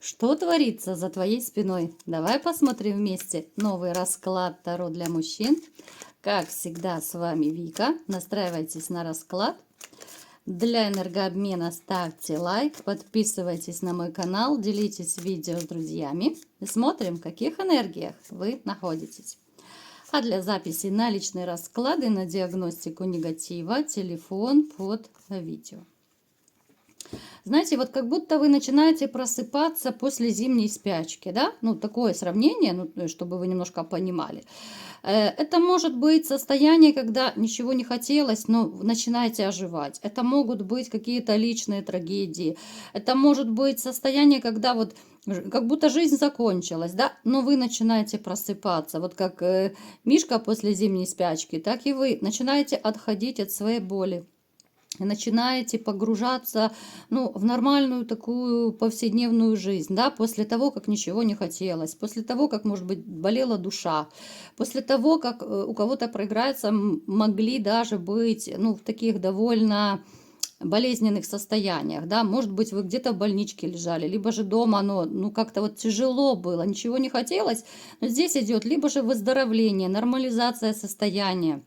Что творится за твоей спиной? Давай посмотрим вместе новый расклад Таро для мужчин. Как всегда, с вами Вика. Настраивайтесь на расклад. Для энергообмена ставьте лайк, подписывайтесь на мой канал, делитесь видео с друзьями. И смотрим, в каких энергиях вы находитесь. А для записи на личные расклады, на диагностику негатива, телефон под видео. Знаете, вот как будто вы начинаете просыпаться после зимней спячки, да? Ну, такое сравнение, ну, чтобы вы немножко понимали. Это может быть состояние, когда ничего не хотелось, но начинаете оживать. Это могут быть какие-то личные трагедии. Это может быть состояние, когда вот как будто жизнь закончилась, да? Но вы начинаете просыпаться. Вот как Мишка после зимней спячки, так и вы начинаете отходить от своей боли. Начинаете погружаться, ну, в нормальную такую повседневную жизнь, да, после того, как ничего не хотелось, после того, как, может быть, болела душа, после того, как у кого-то проиграется, могли даже быть, ну, в таких довольно болезненных состояниях, да, может быть, вы где-то в больничке лежали, либо же дома, но, ну, как-то вот тяжело было, ничего не хотелось, но здесь идет либо же выздоровление, нормализация состояния.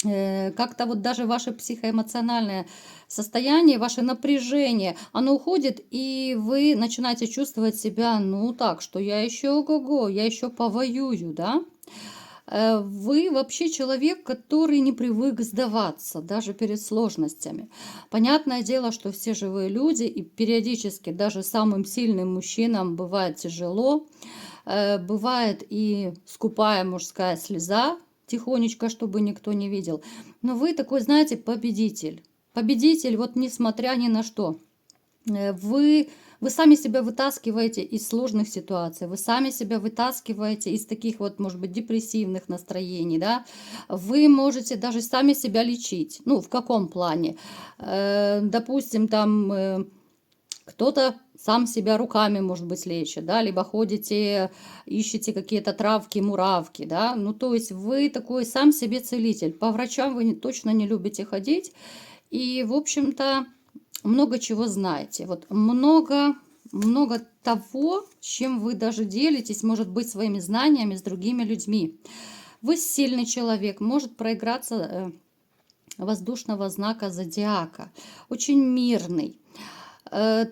Как-то вот даже ваше психоэмоциональное состояние, ваше напряжение, оно уходит, и вы начинаете чувствовать себя, ну так, что я еще ого-го, я еще повоюю, да? Вы вообще человек, который не привык сдаваться, даже перед сложностями. Понятное дело, что все живые люди, и периодически даже самым сильным мужчинам бывает тяжело, бывает и скупая мужская слеза, тихонечко, чтобы никто не видел. Но вы такой, знаете, победитель. Победитель, вот несмотря ни на что. Вы сами себя вытаскиваете из сложных ситуаций, вы сами себя вытаскиваете из таких вот, может быть, депрессивных настроений, да. Вы можете даже сами себя лечить. Ну, в каком плане? Допустим, там кто-то сам себя руками, может быть, лечит, да, либо ходите, ищете какие-то травки, муравки, да, ну, то есть вы такой сам себе целитель. По врачам вы точно не любите ходить, и, в общем-то, много чего знаете. Вот много того, чем вы даже делитесь, может быть, своими знаниями с другими людьми. Вы сильный человек, может проиграться воздушного знака зодиака, очень мирный.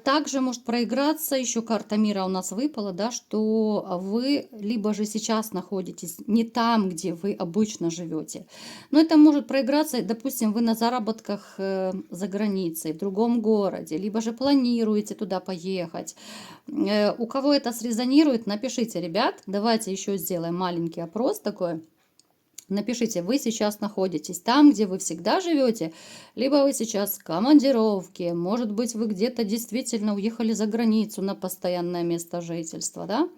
Также может проиграться, еще карта мира у нас выпала, да, что вы либо же сейчас находитесь не там, где вы обычно живете. Но это может проиграться, допустим, вы на заработках за границей, в другом городе, либо же планируете туда поехать. У кого это срезонирует, напишите, ребят, давайте еще сделаем маленький опрос такой. Напишите, вы сейчас находитесь там, где вы всегда живете, либо вы сейчас в командировке, может быть, вы где-то действительно уехали за границу на постоянное место жительства, да?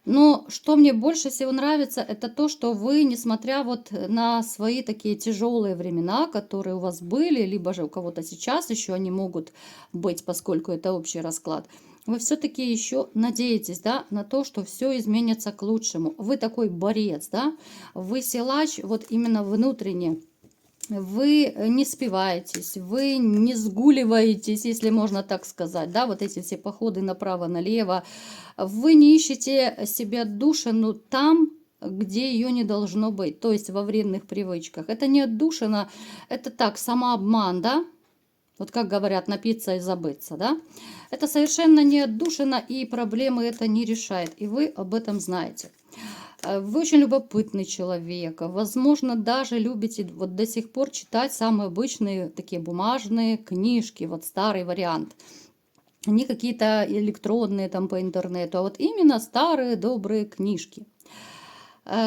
Но что мне больше всего нравится, это то, что вы, несмотря вот на свои такие тяжелые времена, которые у вас были, либо же у кого-то сейчас еще они могут быть, поскольку это общий расклад, вы все-таки еще надеетесь, да, на то, что все изменится к лучшему. Вы такой борец, да, вы силач вот именно внутренне. Вы не спиваетесь, вы не сгуливаетесь, если можно так сказать, да, вот эти все походы направо-налево. Вы не ищете себе отдушину там, где ее не должно быть, то есть во вредных привычках. Это не отдушина, это так, самообман, да, вот как говорят, напиться и забыться, да. Это совершенно не отдушина, и проблемы это не решает, и вы об этом знаете. Вы очень любопытный человек. Возможно, даже любите вот до сих пор читать самые обычные такие бумажные книжки, вот старый вариант. Не какие-то электронные там по интернету, а вот именно старые добрые книжки.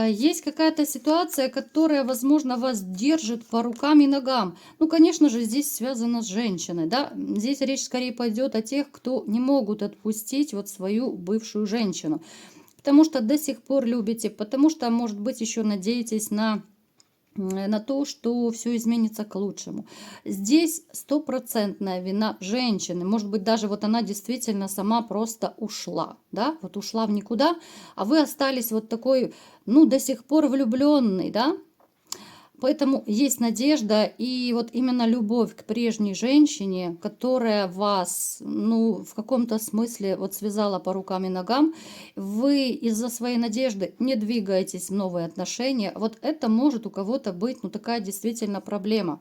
Есть какая-то ситуация, которая, возможно, вас держит по рукам и ногам. Ну, конечно же, здесь связано с женщиной, да. Здесь речь скорее пойдет о тех, кто не могут отпустить вот свою бывшую женщину. Потому что до сих пор любите, потому что, может быть, еще надеетесь на то, что все изменится к лучшему. Здесь стопроцентная вина женщины. Может быть, даже вот она действительно сама просто ушла, да, вот ушла в никуда, а вы остались вот такой, ну, до сих пор влюбленный, да. Поэтому есть надежда, и вот именно любовь к прежней женщине, которая вас, ну, в каком-то смысле вот связала по рукам и ногам, вы из-за своей надежды не двигаетесь в новые отношения. Вот это может у кого-то быть, ну, такая действительно проблема.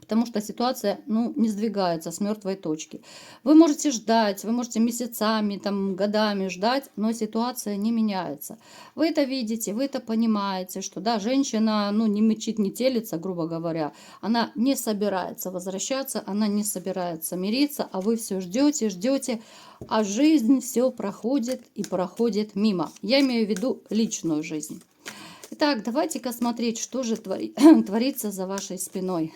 Потому что ситуация, ну, не сдвигается с мертвой точки. Вы можете ждать, вы можете месяцами, там, годами ждать, но ситуация не меняется. Вы это видите, вы это понимаете, что, да, женщина, ну, не мычит, не телится, грубо говоря. Она не собирается возвращаться, она не собирается мириться, а вы все ждете, ждете, а жизнь все проходит и проходит мимо. Я имею в виду личную жизнь. Итак, давайте-ка смотреть, что же творится за вашей спиной.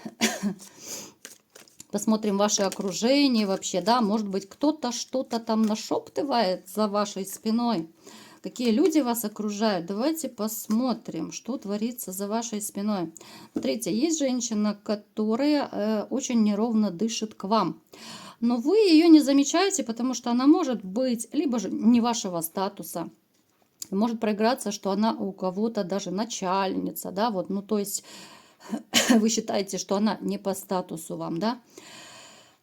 Посмотрим ваше окружение вообще, да, может быть, кто-то что-то там нашептывает за вашей спиной. Какие люди вас окружают? Давайте посмотрим, что творится за вашей спиной. Смотрите, есть женщина, которая очень неровно дышит к вам. Но вы ее не замечаете, потому что она может быть либо же не вашего статуса, может проиграться, что она у кого-то даже начальница, да, вот, ну, то есть вы считаете, что она не по статусу вам, да.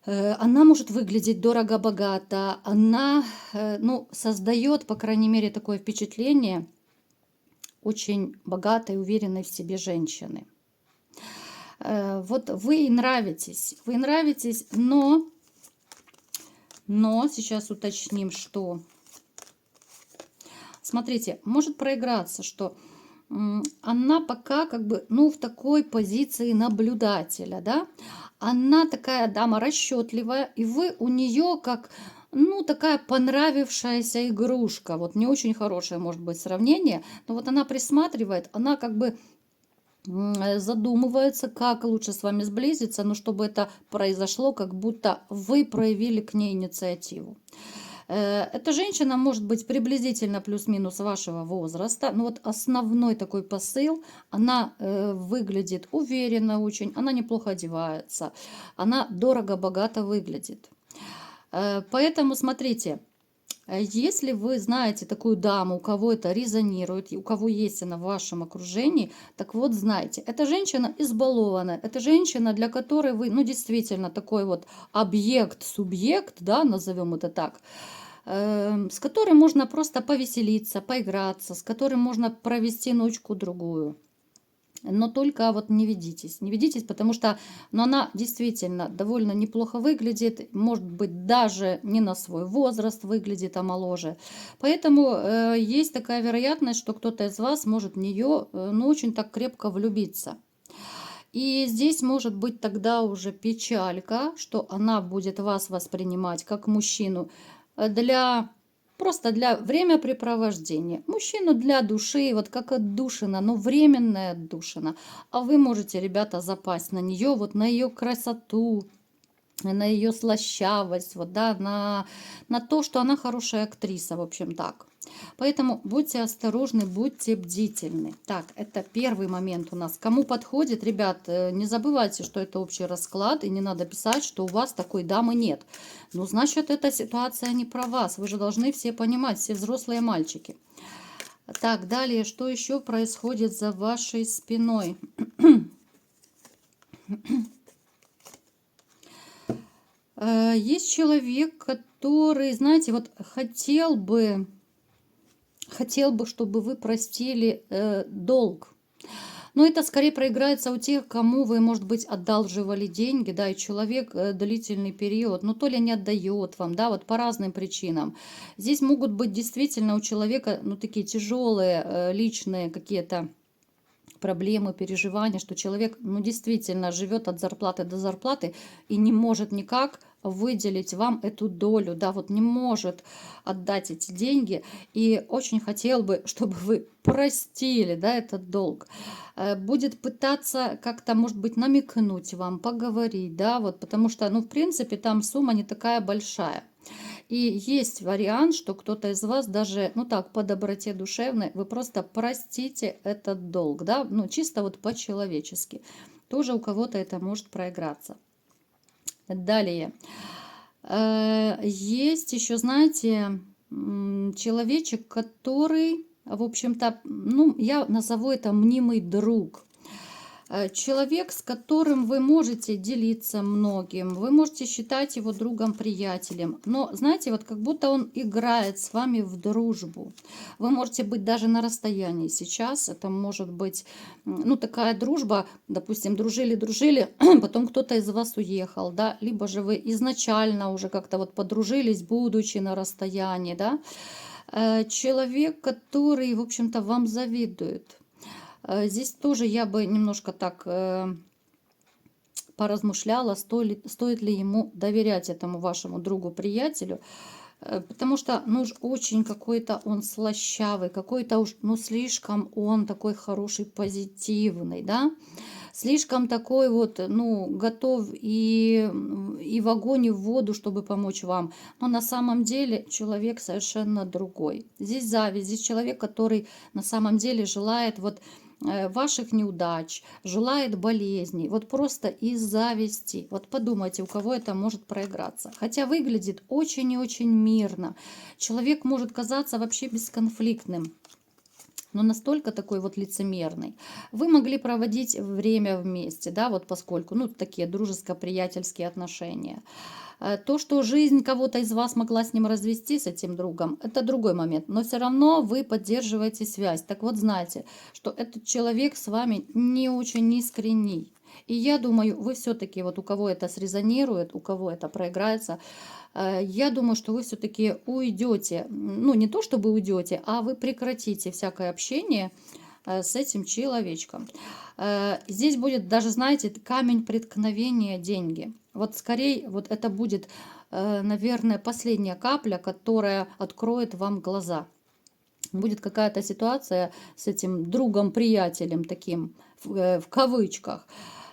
Она может выглядеть дорого-богато, она, ну, создает, по крайней мере, такое впечатление очень богатой, уверенной в себе женщины. Вот вы ей нравитесь, но сейчас уточним, что... Смотрите, может проиграться, что она пока как бы, ну, в такой позиции наблюдателя, да. Она такая дама расчетливая, и вы у нее как, ну, такая понравившаяся игрушка. Вот не очень хорошее может быть сравнение, но вот она присматривает, она как бы задумывается, как лучше с вами сблизиться, но чтобы это произошло, как будто вы проявили к ней инициативу. Эта женщина может быть приблизительно плюс-минус вашего возраста. Но вот основной такой посыл, она выглядит уверенно очень, она неплохо одевается, она дорого-богато выглядит. Поэтому смотрите, если вы знаете такую даму, у кого это резонирует, у кого есть она в вашем окружении, так вот знайте, эта женщина избалованная, это женщина, для которой вы, ну, действительно такой вот объект, субъект, да, назовем это так, с которым можно просто повеселиться, поиграться, с которым можно провести ночку-другую. Но только вот не ведитесь, потому что, ну, она действительно довольно неплохо выглядит, может быть, даже не на свой возраст выглядит, а моложе. Поэтому есть такая вероятность, что кто-то из вас может в нее, ну, очень так крепко влюбиться. И здесь может быть тогда уже печалька, что она будет вас воспринимать как мужчину для просто для времяпрепровождения. Мужчину для души, вот как отдушина, но временная отдушина. А вы можете, ребята, запасть на нее, вот на ее красоту, на ее слащавость, вот, да, на то, что она хорошая актриса, в общем, так. Поэтому будьте осторожны, будьте бдительны. Так, это первый момент у нас. Кому подходит, ребят, не забывайте, что это общий расклад, и не надо писать, что у вас такой дамы нет. Ну, значит, эта ситуация не про вас. Вы же должны все понимать, все взрослые мальчики. Так, далее, что еще происходит за вашей спиной? Есть человек, который, знаете, вот хотел бы, чтобы вы простили долг. Но это скорее проиграется у тех, кому вы, может быть, одалживали деньги, да, и человек длительный период, ну, то ли не отдает вам, да, вот по разным причинам. Здесь могут быть действительно у человека, ну, такие тяжелые личные какие-то проблемы, переживания, что человек, ну, действительно живет от зарплаты до зарплаты и не может никак выделить вам эту долю, да, вот не может отдать эти деньги, и очень хотел бы, чтобы вы простили, да, этот долг. Будет пытаться как-то, может быть, намекнуть вам, поговорить, да, вот, потому что, ну, в принципе, там сумма не такая большая. И есть вариант, что кто-то из вас даже, ну так, по доброте душевной, вы просто простите этот долг, да, ну чисто вот по-человечески. Тоже у кого-то это может проиграться. Далее. Есть еще, знаете, человечек, который, в общем-то, ну, я назову это мнимый друг. Человек, с которым вы можете делиться многим, вы можете считать его другом, приятелем, но, знаете, вот как будто он играет с вами в дружбу. Вы можете быть даже на расстоянии сейчас, это может быть, ну, такая дружба, допустим, дружили, потом кто-то из вас уехал, да, либо же вы изначально уже как-то вот подружились, будучи на расстоянии, да. Человек, который, в общем-то, вам завидует. Здесь тоже я бы немножко так поразмышляла, стоит ли ему доверять этому вашему другу-приятелю, потому что, ну, уж очень какой-то он слащавый, какой-то уж, ну, слишком он такой хороший, позитивный, да, слишком такой вот, ну, готов и в огонь, и в воду, чтобы помочь вам. Но на самом деле человек совершенно другой. Здесь зависть, здесь человек, который на самом деле желает вот ваших неудач, желает болезней, вот просто из зависти. Вот подумайте, у кого это может проиграться. Хотя выглядит очень и очень мирно. Человек может казаться вообще бесконфликтным, но настолько такой вот лицемерный. Вы могли проводить время вместе, да, вот поскольку, ну, такие дружеско-приятельские отношения. То, что жизнь кого-то из вас могла с ним развести, с этим другом, это другой момент. Но все равно вы поддерживаете связь. Так вот, знайте, что этот человек с вами не очень искренний. И я думаю, вы все-таки, вот у кого это срезонирует, у кого это проиграется, я думаю, что вы все-таки уйдете. Ну, не то чтобы уйдете, а вы прекратите всякое общение с этим человечком. Здесь будет даже, знаете, камень преткновения, деньги. Вот скорее, вот это будет, наверное, последняя капля, которая откроет вам глаза. Будет какая-то ситуация с этим другом, приятелем таким, в кавычках.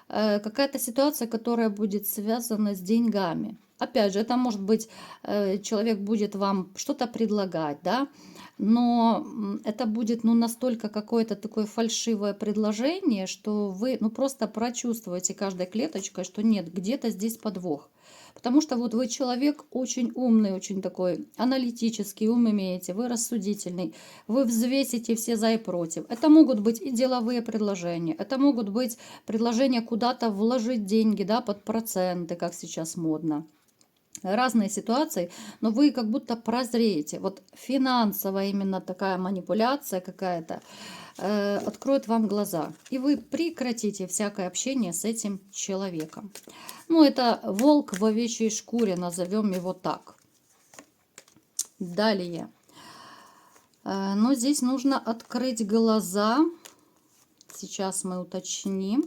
Какая-то ситуация, которая будет связана с деньгами. Опять же, это может быть, человек будет вам что-то предлагать, да, но это будет, ну, настолько какое-то такое фальшивое предложение, что вы, ну, просто прочувствуете каждой клеточкой, что нет, где-то здесь подвох. Потому что вот вы человек очень умный, очень такой аналитический, ум имеете, вы рассудительный, вы взвесите все за и против. Это могут быть и деловые предложения, это могут быть предложения куда-то вложить деньги, да, под проценты, как сейчас модно. Разные ситуации, но вы как будто прозреете. Вот финансовая именно такая манипуляция какая-то откроет вам глаза. И вы прекратите всякое общение с этим человеком. Ну, это волк в овечьей шкуре, назовем его так. Далее. Но здесь нужно открыть глаза. Сейчас мы уточним.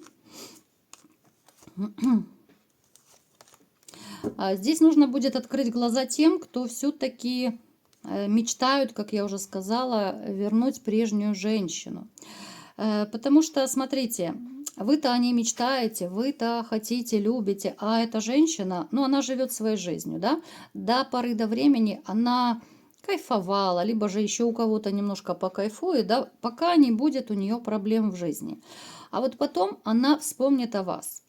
Здесь нужно будет открыть глаза тем, кто все-таки мечтают, как я уже сказала, вернуть прежнюю женщину. Потому что, смотрите, вы-то о ней мечтаете, вы-то хотите, любите, а эта женщина, ну, она живет своей жизнью, да, до поры до времени она кайфовала, либо же еще у кого-то немножко покайфует, да, пока не будет у нее проблем в жизни. А вот потом она вспомнит о вас.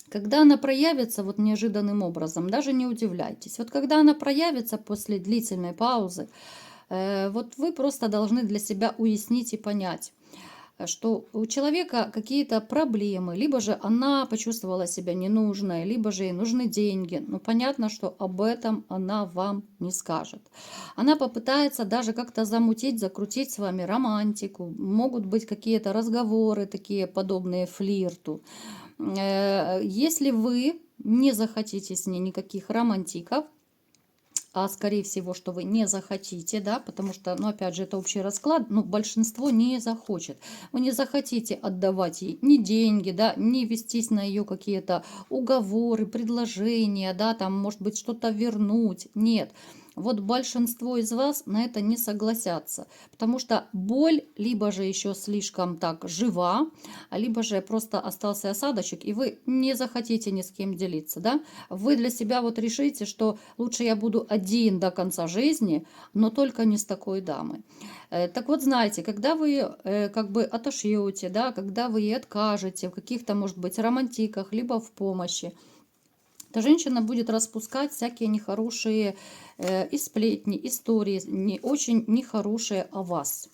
Когда она проявится вот неожиданным образом, даже не удивляйтесь. Вот когда она проявится после длительной паузы, вот вы просто должны для себя уяснить и понять, что у человека какие-то проблемы, либо же она почувствовала себя ненужной, либо же ей нужны деньги. Но понятно, что об этом она вам не скажет. Она попытается даже как-то замутить, закрутить с вами романтику. Могут быть какие-то разговоры такие подобные флирту. Если вы не захотите с ней никаких романтиков, а скорее всего, что вы не захотите, да, потому что, ну, опять же, это общий расклад, ну, большинство не захочет. Вы не захотите отдавать ей ни деньги, да, ни вестись на ее какие-то уговоры, предложения, да, там, может быть, что-то вернуть. Нет. Вот большинство из вас на это не согласятся, потому что боль либо же еще слишком так жива, либо же просто остался осадочек, и вы не захотите ни с кем делиться, да. Вы для себя вот решите, что лучше я буду один до конца жизни, но только не с такой дамой. Так вот, знаете, когда вы как бы отошьете, да, когда вы ей откажете в каких-то, может быть, романтиках, либо в помощи, то женщина будет распускать всякие нехорошие и сплетни, истории, не очень нехорошие о вас.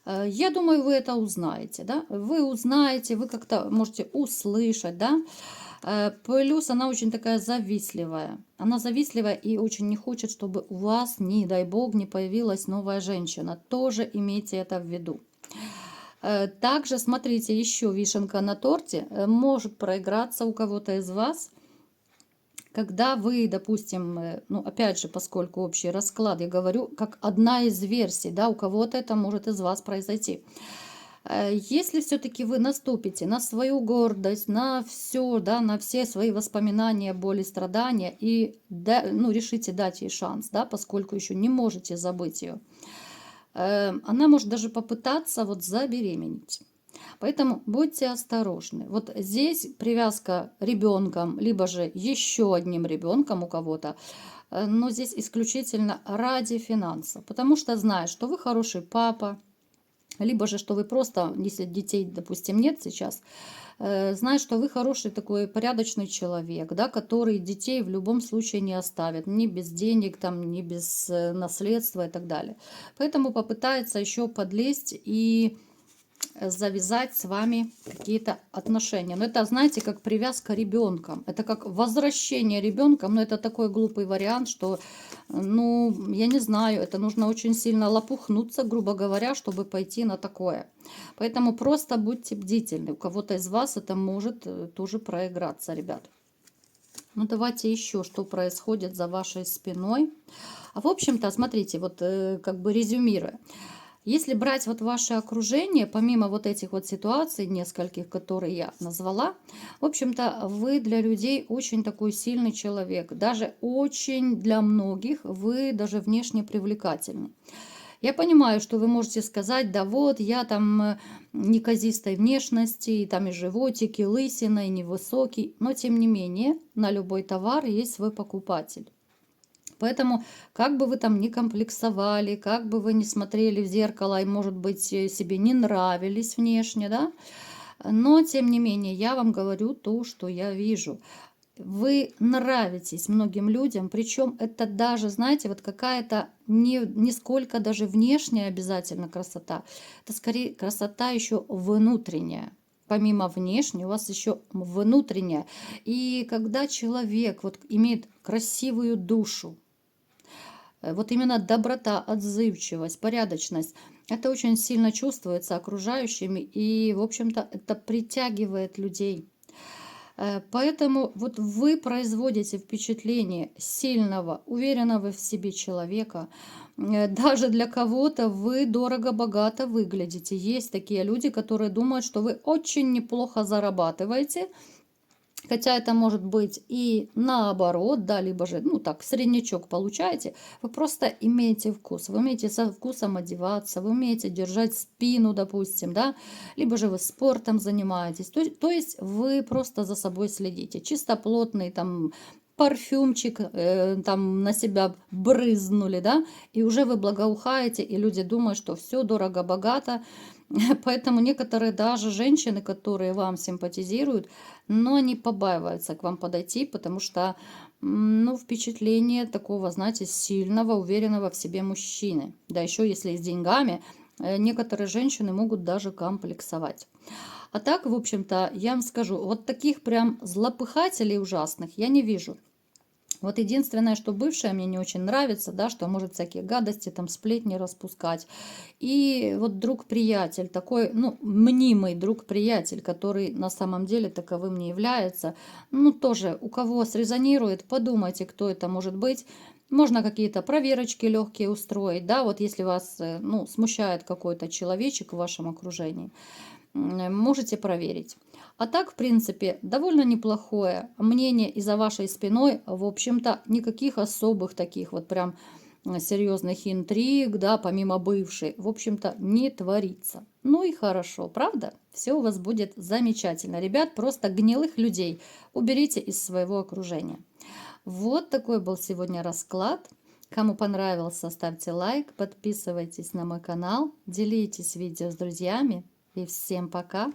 Я думаю, вы это узнаете, да? Вы узнаете, вы как-то можете услышать, да? Плюс она очень такая завистливая. Она завистливая и очень не хочет, чтобы у вас, не дай бог, не появилась новая женщина. Тоже имейте это в виду. Также, смотрите, еще вишенка на торте. Может проиграться у кого-то из вас, когда вы, допустим, ну, опять же, поскольку общий расклад, я говорю, как одна из версий, да, у кого-то это может из вас произойти. Если все-таки вы наступите на свою гордость, на все, да, на все свои воспоминания, боли, страдания и ну, решите дать ей шанс, да, поскольку еще не можете забыть ее, она может даже попытаться вот забеременеть. Поэтому будьте осторожны. Вот здесь привязка ребенком, либо же еще одним ребенком у кого-то, но здесь исключительно ради финансов, потому что знает, что вы хороший папа, либо же, что вы просто, если детей, допустим, нет сейчас, знает, что вы хороший такой порядочный человек, да, который детей в любом случае не оставит, ни без денег, там, ни без наследства и так далее. Поэтому попытается еще подлезть и завязать с вами какие-то отношения. Но это, знаете, как привязка ребенком. Это как возвращение ребенком. Но это такой глупый вариант, что, ну, я не знаю, это нужно очень сильно лопухнуться, грубо говоря, чтобы пойти на такое. Поэтому просто будьте бдительны. У кого-то из вас это может тоже проиграться, ребят. Ну, давайте еще, что происходит за вашей спиной. А в общем-то, смотрите, вот как бы резюмируя. Если брать вот ваше окружение, помимо вот этих вот ситуаций, нескольких, которые я назвала, в общем-то, вы для людей очень такой сильный человек. Даже очень для многих вы даже внешне привлекательны. Я понимаю, что вы можете сказать, да вот, я там неказистой внешности, и там и животик, и лысина, и невысокий. Но, тем не менее, на любой товар есть свой покупатель. Поэтому, как бы вы там ни комплексовали, как бы вы ни смотрели в зеркало и, может быть, себе не нравились внешне, да, но, тем не менее, я вам говорю то, что я вижу. Вы нравитесь многим людям, причем это даже, знаете, вот какая-то не сколько даже внешняя обязательно красота, это скорее красота еще внутренняя. Помимо внешней, у вас еще внутренняя. И когда человек вот имеет красивую душу, вот именно доброта, отзывчивость, порядочность, это очень сильно чувствуется окружающими, и, в общем-то, это притягивает людей. Поэтому вот вы производите впечатление сильного, уверенного в себе человека. Даже для кого-то вы дорого-богато выглядите. Есть такие люди, которые думают, что вы очень неплохо зарабатываете, хотя это может быть и наоборот, да, либо же, ну так, среднячок получаете. Вы просто имеете вкус, вы умеете со вкусом одеваться, вы умеете держать спину, допустим, да, либо же вы спортом занимаетесь. То есть вы просто за собой следите. Чистоплотный там парфюмчик там на себя брызнули, да, и уже вы благоухаете, и люди думают, что все дорого-богато. Поэтому некоторые даже женщины, которые вам симпатизируют, но они побаиваются к вам подойти, потому что, ну, впечатление такого, знаете, сильного, уверенного в себе мужчины. Да еще если с деньгами, некоторые женщины могут даже комплексовать. А так, в общем-то, я вам скажу, вот таких прям злопыхателей ужасных я не вижу. Вот единственное, что бывшая мне не очень нравится, да, что может всякие гадости, там, сплетни распускать. И вот друг-приятель, такой, ну, мнимый друг-приятель, который на самом деле таковым не является, ну, тоже, у кого срезонирует, подумайте, кто это может быть. Можно какие-то проверочки легкие устроить, да, вот если вас, ну, смущает какой-то человечек в вашем окружении, можете проверить. А так, в принципе, довольно неплохое мнение, и за вашей спиной, в общем-то, никаких особых таких вот прям серьезных интриг, да, помимо бывшей, в общем-то, не творится. Ну и хорошо, правда? Все у вас будет замечательно. Ребят, просто гнилых людей уберите из своего окружения. Вот такой был сегодня расклад. Кому понравился, ставьте лайк, подписывайтесь на мой канал, делитесь видео с друзьями. И всем пока!